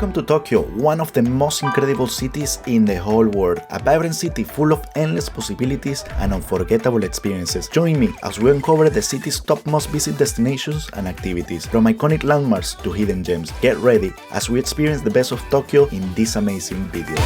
Welcome to Tokyo, one of the most incredible cities in the whole world. A vibrant city full of endless possibilities and unforgettable experiences. Join me as we uncover the city's top most visit destinations and activities, from iconic landmarks to hidden gems. Get ready as we experience the best of Tokyo in this amazing video.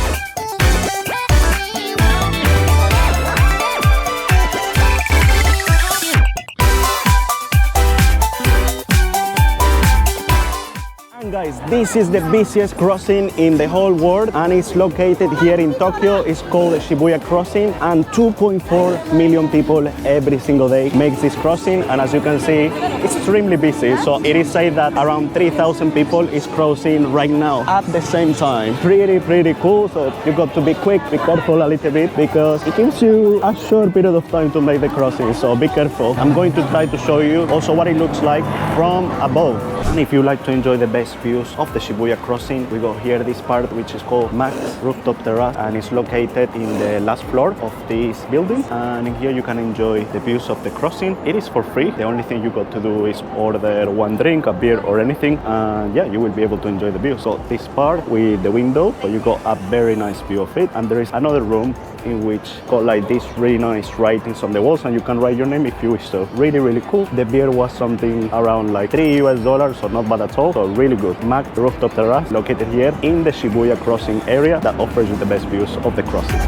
Guys, this is the busiest crossing in the whole world and it's located here in Tokyo. It's called Shibuya Crossing and 2.4 million people every single day makes this crossing, and as you can see, it's extremely busy. So it is said that around 3,000 people is crossing right now at the same time. Pretty cool. So you got to be quick, be careful a little bit because it gives you a short period of time to make the crossing, so be careful. I'm going to try to show you also what it looks like from above. And if you like to enjoy the best views of the Shibuya Crossing, we got here this part which is called Max Rooftop Terrace, and it's located in the last floor of this building, and in here you can enjoy the views of the crossing. It is for free. The only thing you got to do is order one drink, a beer or anything, and yeah, you will be able to enjoy the view. So this part with the window, so you got a very nice view of it, and there is another room in which got like this really nice writings on the walls and you can write your name if you wish. So really cool. The beer was something around like $3, so not bad at all. So really good. Mac Rooftop Terrace located here in the Shibuya Crossing area that offers you the best views of the crossing.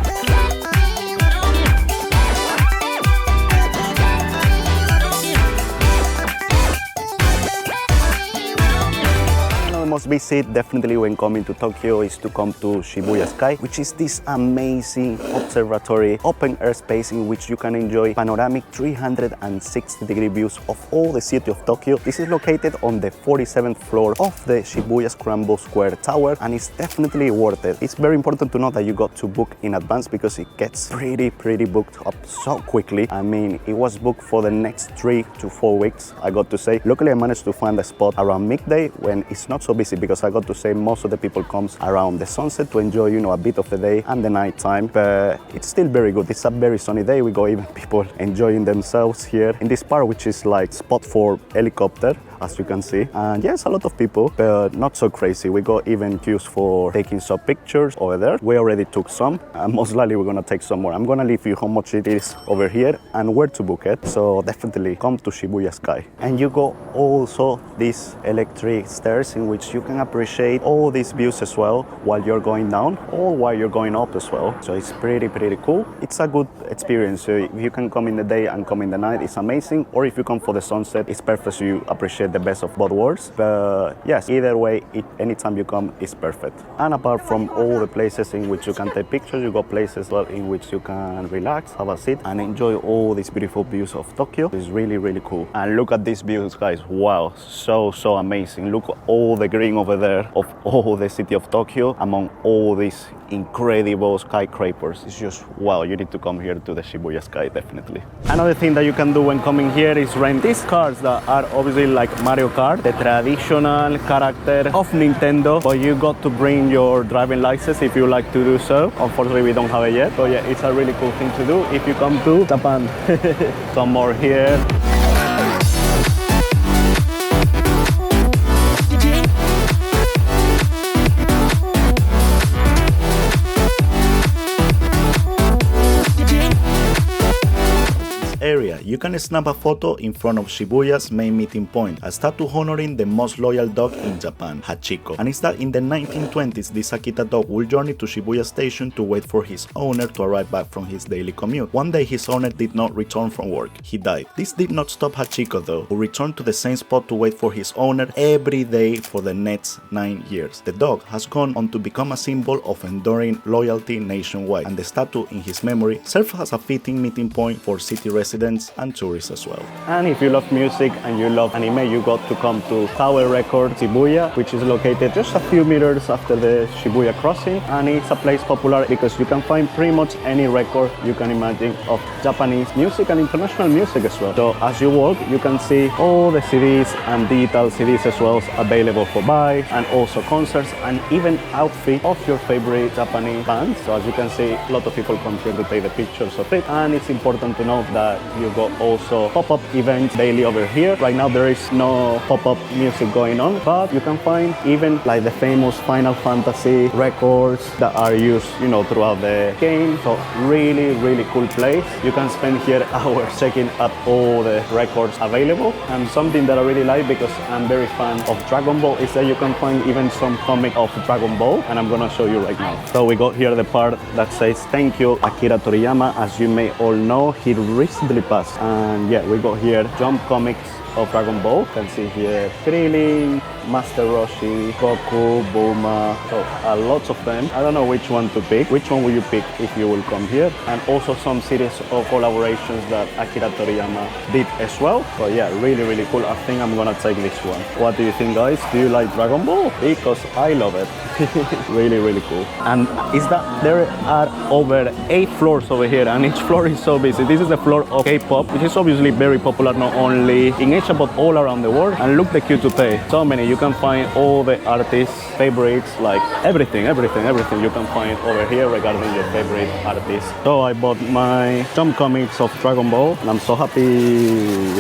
Must visit definitely when coming to Tokyo is to come to Shibuya Sky, which is this amazing observatory open air space in which you can enjoy panoramic 360-degree views of all the city of Tokyo. This is located on the 47th floor of the Shibuya Scramble Square Tower, and it's definitely worth it. It's very important to know that you got to book in advance because it gets pretty booked up so quickly. I mean, it was booked for the next 3 to 4 weeks, I got to say. Luckily I managed to find a spot around midday when it's not so busy, because I got to say most of the people comes around the sunset to enjoy, you know, a bit of the day and the night time, but it's still very good. It's a very sunny day. We got even people enjoying themselves here in this part, which is like spot for helicopter, as you can see. And yes, a lot of people, but not so crazy. We got even queues for taking some pictures over there. We already took some, and most likely we're gonna take some more. I'm gonna leave you how much it is over here and where to book it. So definitely come to Shibuya Sky. And you got also these electric stairs in which you can appreciate all these views as well while you're going down or while you're going up as well. So it's pretty cool. It's a good experience. So if you can come in the day and come in the night, it's amazing. Or if you come for the sunset, it's perfect, so you appreciate the best of both worlds. But yes, either way, anytime you come is perfect. And apart from all the places in which you can take pictures, you got places in which you can relax, have a seat and enjoy all these beautiful views of Tokyo. It's really cool. And look at these views, guys. Wow, so amazing. Look at all the green over there of all the city of Tokyo among all these incredible skyscrapers. It's just wow. You need to come here to the Shibuya Sky, definitely. Another thing that you can do when coming here is rent these cars that are obviously like Mario Kart, the traditional character of Nintendo, but you got to bring your driving license if you like to do so. Unfortunately we don't have it yet, but yeah, it's a really cool thing to do if you come to Japan. Some more here. Area, you can snap a photo in front of Shibuya's main meeting point, a statue honoring the most loyal dog in Japan, Hachiko. And it's that in the 1920s, this Akita dog will journey to Shibuya station to wait for his owner to arrive back from his daily commute. One day his owner did not return from work. He died. This did not stop Hachiko though, who returned to the same spot to wait for his owner every day for the next 9 years. The dog has gone on to become a symbol of enduring loyalty nationwide, and the statue in his memory serves as a fitting meeting point for city residents and tourists as well. And if you love music and you love anime, you got to come to Tower Records Shibuya, which is located just a few meters after the Shibuya Crossing, and it's a place popular because you can find pretty much any record you can imagine of Japanese music and international music as well. So as you walk, you can see all the CDs and digital CDs as well available for buy, and also concerts and even outfit of your favorite Japanese bands. So as you can see, a lot of people come here to take the pictures of it, and it's important to note that you got got also pop-up events daily over here. Right now there is no pop-up music going on, but you can find even like the famous Final Fantasy records that are used, you know, throughout the game. So really cool place. You can spend here hours checking out all the records available. And something that I really like, because I'm very fan of Dragon Ball, is that you can find even some comic of Dragon Ball, and I'm gonna show you right now. So we got here the part that says thank you Akira Toriyama. As you may all know, he recently passed, and yeah, we got here Jump comics of Dragon Ball. You can see here Krillin, Master Roshi, Goku, Bulma, so lots of them. I don't know which one to pick. Which one will you pick if you will come here? And also some series of collaborations that Akira Toriyama did as well. So yeah, really cool. I think I'm gonna take this one. What do you think, guys? Do you like Dragon Ball? Because I love it. really cool. And is that there are over 8 floors over here, and each floor is so busy. This is the floor of K-pop, which is obviously very popular not only in Asia but all around the world. And look the queue to pay. So many. You can find all the artists' favorites, like everything you can find over here regarding your favorite artists. So I bought my Jump comics of Dragon Ball, and I'm so happy.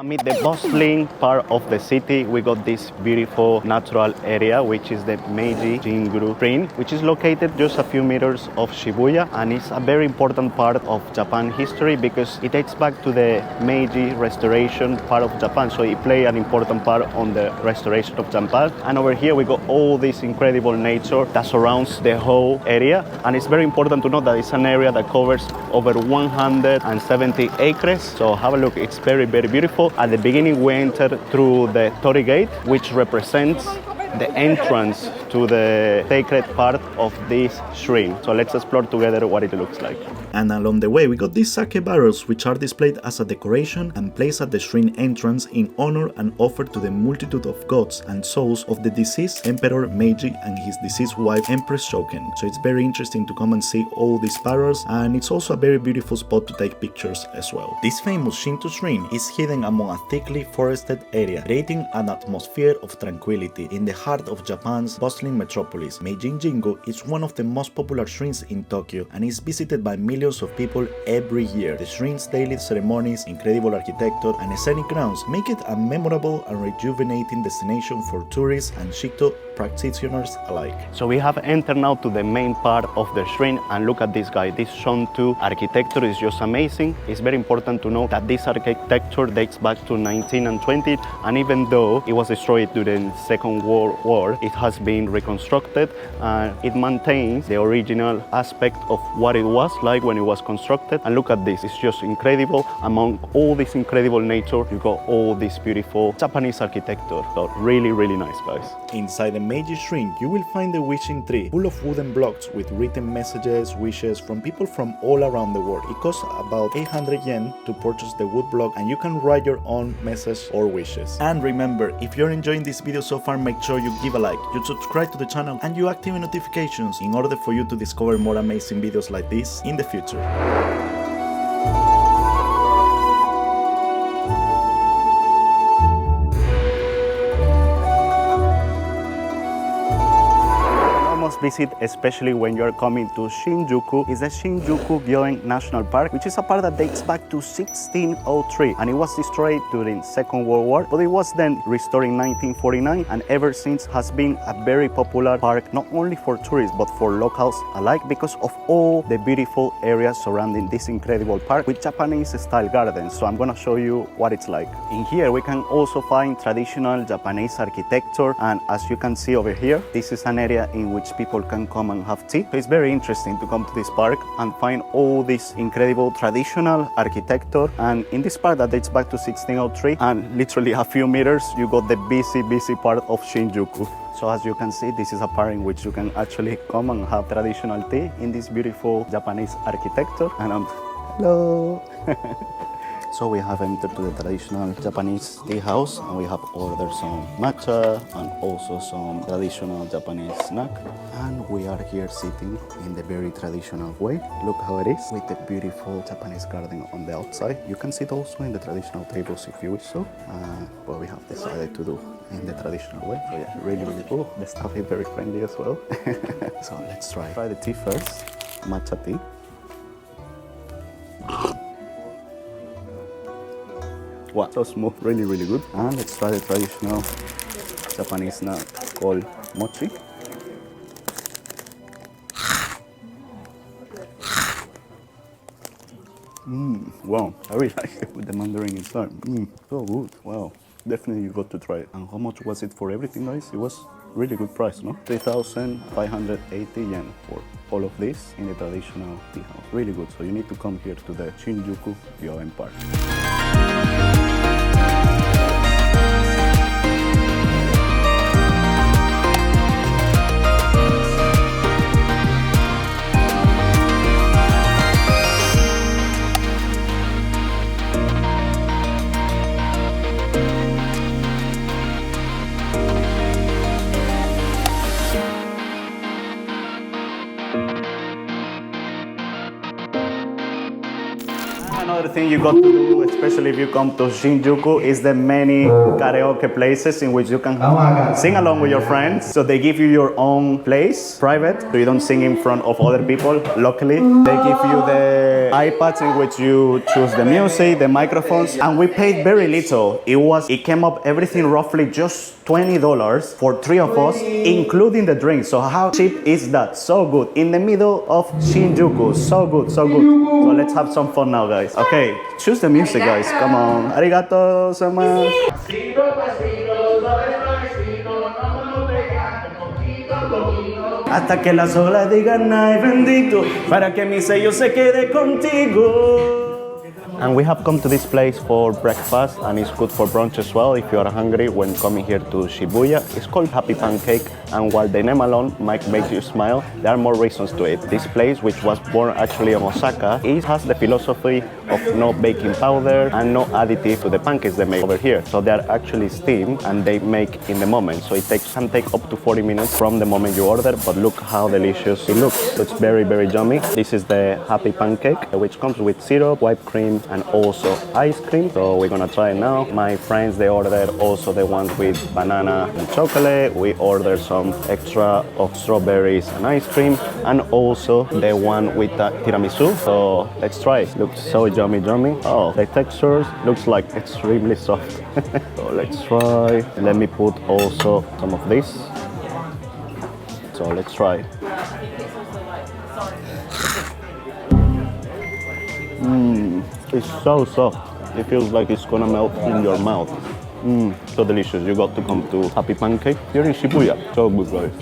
Amid the bustling part of the city, we got this beautiful natural area, which is the Meiji Jingu Shrine, which is located just a few meters of Shibuya, and it's a very important part of Japan history because it dates back to the Meiji restoration part of Japan, so it played an important part on the restoration of Japan. And over here we got all this incredible nature that surrounds the whole area, and it's very important to know that it's an area that covers over 170 acres. So have a look, it's very beautiful. At the beginning we entered through the Torii Gate, which represents the entrance to the sacred part of this shrine. So let's explore together what it looks like. And along the way we got these sake barrels, which are displayed as a decoration and placed at the shrine entrance in honor and offered to the multitude of gods and souls of the deceased Emperor Meiji and his deceased wife Empress Shoken. So it's very interesting to come and see all these barrels, and it's also a very beautiful spot to take pictures as well. This famous Shinto shrine is hidden among a thickly forested area, creating an atmosphere of tranquility in the heart of Japan's bustling metropolis. Meiji Jingu is one of the most popular shrines in Tokyo and is visited by millions of people every year. The shrine's daily ceremonies, incredible architecture, and scenic grounds make it a memorable and rejuvenating destination for tourists and Shinto practitioners alike. So we have entered now to the main part of the shrine, and look at this guy. This Shonto architecture is just amazing. It's very important to know that this architecture dates back to 19 and 20, and even though it was destroyed during the Second World War, it has been reconstructed, and it maintains the original aspect of what it was like when it was constructed. And look at this, it's just incredible. Among all this incredible nature, you got all this beautiful Japanese architecture. So really nice, guys. Inside the Meiji Shrine, you will find the wishing tree, full of wooden blocks with written messages, wishes from people from all around the world. It costs about 800 yen to purchase the wood block, and you can write your own message or wishes. And remember, if you're enjoying this video so far, make sure you give a like, you subscribe to the channel, and you activate notifications in order for you to discover more amazing videos like this in the future. Visit, especially when you're coming to Shinjuku, is the Shinjuku Gyoen National Park, which is a park that dates back to 1603, and it was destroyed during Second World War, but it was then restored in 1949, and ever since has been a very popular park, not only for tourists but for locals alike, because of all the beautiful areas surrounding this incredible park with Japanese style gardens. So I'm gonna show you what it's like. In here we can also find traditional Japanese architecture, and as you can see over here, this is an area in which people can come and have tea. So it's very interesting to come to this park and find all this incredible traditional architecture. And in this park that dates back to 1603, and literally a few meters, you got the busy part of Shinjuku. So as you can see, this is a park in which you can actually come and have traditional tea in this beautiful Japanese architecture. And hello. So we have entered to the traditional Japanese tea house, and we have ordered some matcha and also some traditional Japanese snack. And we are here sitting in the very traditional way. Look how it is, with the beautiful Japanese garden on the outside. You can sit also in the traditional tables if you wish so, but we have decided to do in the traditional way. So yeah, really, really cool. The staff is very friendly as well. So let's try the tea first, matcha tea. Wow, so smooth, really, really good. And let's try the traditional Japanese snack called mochi. Wow, I really like it with the mandarin inside. So good, wow. Definitely you got to try it. And how much was it for everything, guys? It was really good price, no? 3,580 yen for all of this in the traditional tea house. Really good, so you need to come here to the Shinjuku Gyoen Park. Another thing you got to do, especially if you come to Shinjuku, is the many karaoke places in which you can sing along with your friends. So they give you your own place, private, so you don't sing in front of other people locally. They give you the iPads in which you choose the music, the microphones, and we paid very little. It came up everything roughly just $20 for 3 of us, including the drinks. So how cheap is that? So good. In the middle of Shinjuku. So good, so good. So let's have some fun now, guys. Okay, choose the music, guys. Come on. Arigato gozaimasu. Hasta que las olas digan ay bendito, para que mi sello se quede contigo. And we have come to this place for breakfast, and it's good for brunch as well if you are hungry when coming here to Shibuya. It's called Happy Pancake, and while the name alone might make you smile, there are more reasons to it. This place, which was born actually in Osaka, it has the philosophy of no baking powder and no additive to the pancakes they make over here. So they are actually steamed and they make in the moment. So it can take up to 40 minutes from the moment you order, but look how delicious it looks. So it's very, very yummy. This is the Happy Pancake, which comes with syrup, whipped cream, and also ice cream. So we're gonna try it now. My friends, they ordered also the ones with banana and chocolate. We ordered some extra of strawberries and ice cream, and also the one with tiramisu. So let's try it. Looks so yummy. Oh, the texture looks like extremely soft. So let's try. Let me put also some of this. So let's try. It's so soft. It feels like it's gonna melt in your mouth. So delicious. You got to come to Happy Pancake here in Shibuya. So good, guys.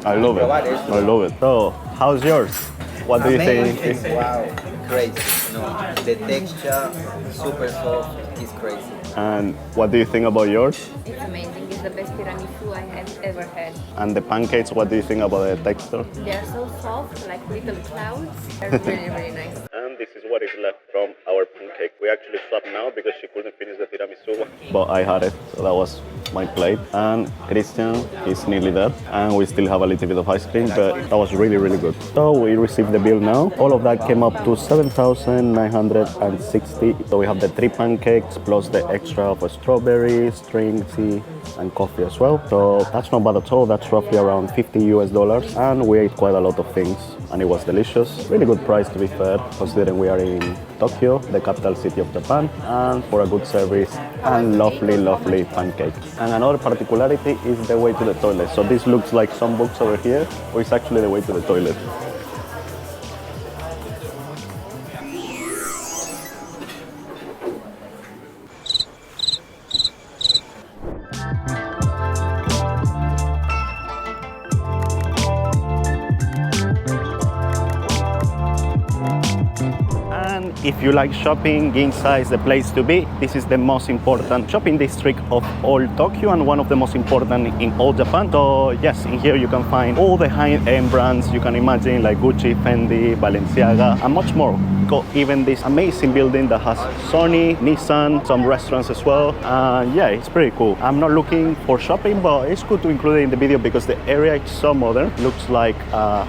I love it. I love it. So, how's yours? What do you think? Wow, crazy. No, the texture, super soft, is crazy. And what do you think about yours? It's amazing. It's the best tiramisu I have ever had. And the pancakes, what do you think about the texture? They're so soft, like little clouds. They're really, really nice. And this is what is left from our pancake. We actually stopped now because she couldn't finish the tiramisu one. But I had it, so that was my plate. And Christian is nearly there. And we still have a little bit of ice cream, but that was really, really good. So we received the bill now. All of that came up to 7,960. So we have the 3 pancakes plus the extra of strawberries, drinks, tea, and coffee as well. So that's not bad at all. That's roughly around $50 US. And we ate quite a lot of things, and it was delicious. Really good price, to be fair, considering we are in Tokyo, the capital city of Japan, and for a good service and lovely, lovely pancakes. And another particularity is the way to the toilet. So this looks like some books over here, or it's actually the way to the toilet. If if you like shopping, Ginza is the place to be. This is the most important shopping district of all Tokyo and one of the most important in all Japan. So yes, in here you can find all the high-end brands you can imagine, like Gucci, Fendi, Balenciaga, and much more. Got even this amazing building that has Sony, Nissan, some restaurants as well. Yeah, it's pretty cool. I'm not looking for shopping, but it's good to include it in the video because the area is so modern. Looks like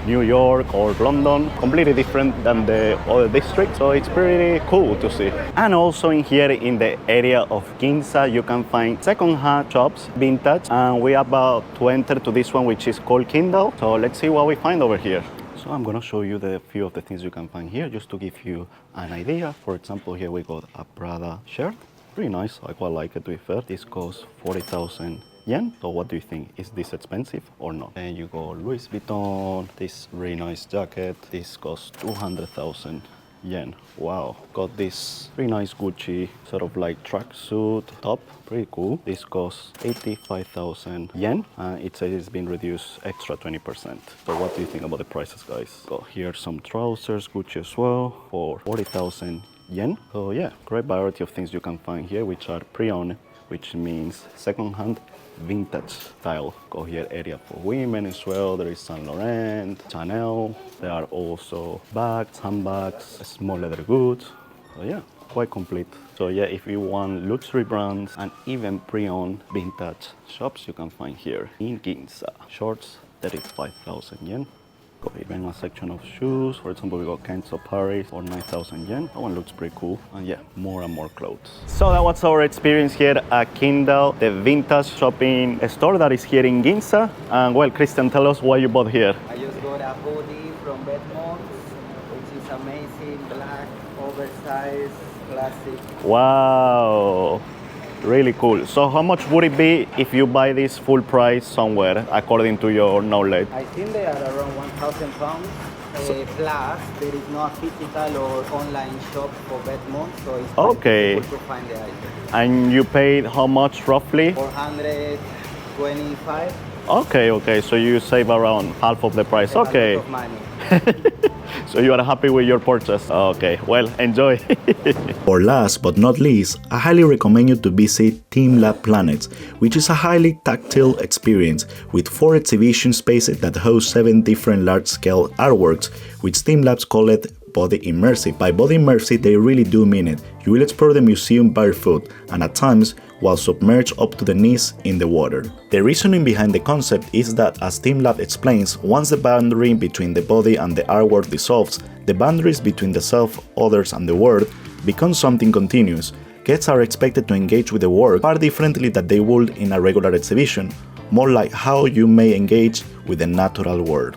New York or London, completely different than the other districts. So it's pretty cool to see. And also in here in the area of Ginza, you can find second-hand shops, vintage, and we're about to enter to this one, which is called Kindle. So let's see what we find over here. So I'm gonna show you the few of the things you can find here just to give you an idea. For example, here we got a Prada shirt. Pretty nice, I quite like it to be fair. This costs 40,000 yen. So what do you think? Is this expensive or not? Then you go Louis Vuitton, this really nice jacket. This costs 200,000 yen. Wow. Got this pretty nice Gucci sort of like tracksuit top. Pretty cool. This costs 85,000 yen. It says it's been reduced extra 20%. So what do you think about the prices, guys? Got here some trousers, Gucci as well, for 40,000 yen. So yeah, great variety of things you can find here, which are pre-owned, which means second-hand vintage style. Go here area for women as well. There is Saint Laurent, Chanel. There are also bags, handbags, small leather goods. So yeah, quite complete. So yeah, if you want luxury brands and even pre-owned vintage shops, you can find here in Ginza. Shorts, 35,000 yen. Got even a section of shoes. For example, we got Kenzo Paris for 9,000 yen. That one looks pretty cool. And yeah, more and more clothes. So that was our experience here at Kindle, the vintage shopping store that is here in Ginza. And well, Christian, tell us what you bought here. I just got a hoodie from Bedmont, which is amazing, black, oversized, classic. Wow. Really cool. So how much would it be if you buy this full price somewhere, according to your knowledge? I think they are around 1,000 pounds. Plus, there is no physical or online shop for Bedmont, so it's okay. difficult to find the item. And you paid how much roughly? 425. Okay, so you save around half of the price. Okay. A lot of money. So you are happy with your purchase? Okay, well, enjoy. For last but not least, I highly recommend you to visit TeamLab Planets, which is a highly tactile experience with 4 exhibition spaces that host 7 different large-scale artworks, which TeamLabs call it body immersive. By body immersive, they really do mean it. You will explore the museum barefoot and at times while submerged up to the knees in the water. The reasoning behind the concept is that, as TeamLab explains, once the boundary between the body and the artwork dissolves, the boundaries between the self, others and the world become something continuous. Guests are expected to engage with the work far differently than they would in a regular exhibition, more like how you may engage with the natural world.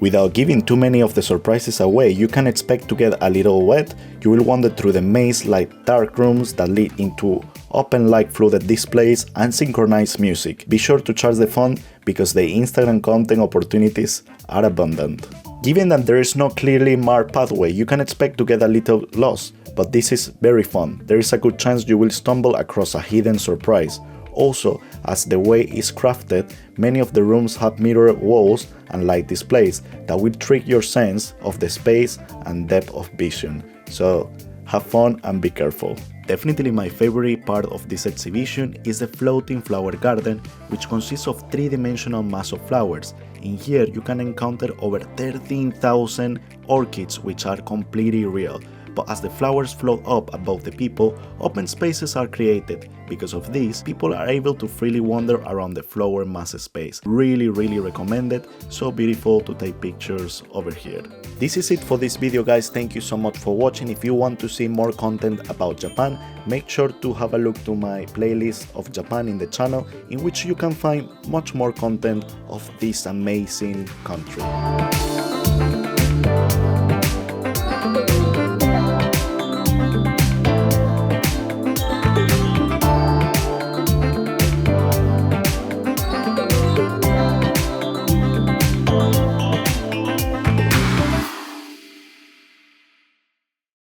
Without giving too many of the surprises away, you can expect to get a little wet. You will wander through the maze-like dark rooms that lead into open-like flooded displays and synchronized music. Be sure to charge the phone because the Instagram content opportunities are abundant. Given that there is no clearly marked pathway, you can expect to get a little lost, but this is very fun. There is a good chance you will stumble across a hidden surprise. Also, as the way is crafted, many of the rooms have mirror walls and light displays that will trick your sense of the space and depth of vision. So, have fun and be careful. Definitely my favorite part of this exhibition is the floating flower garden, which consists of 3-dimensional mass of flowers. In here you can encounter over 13,000 orchids, which are completely real. But as the flowers float up above the people, open spaces are created. Because of this, people are able to freely wander around the flower mass space. Really recommended, so beautiful to take pictures over here. This is it for this video, guys. Thank you so much for watching. If you want to see more content about Japan, make sure to have a look to my playlist of Japan in the channel, in which you can find much more content of this amazing country.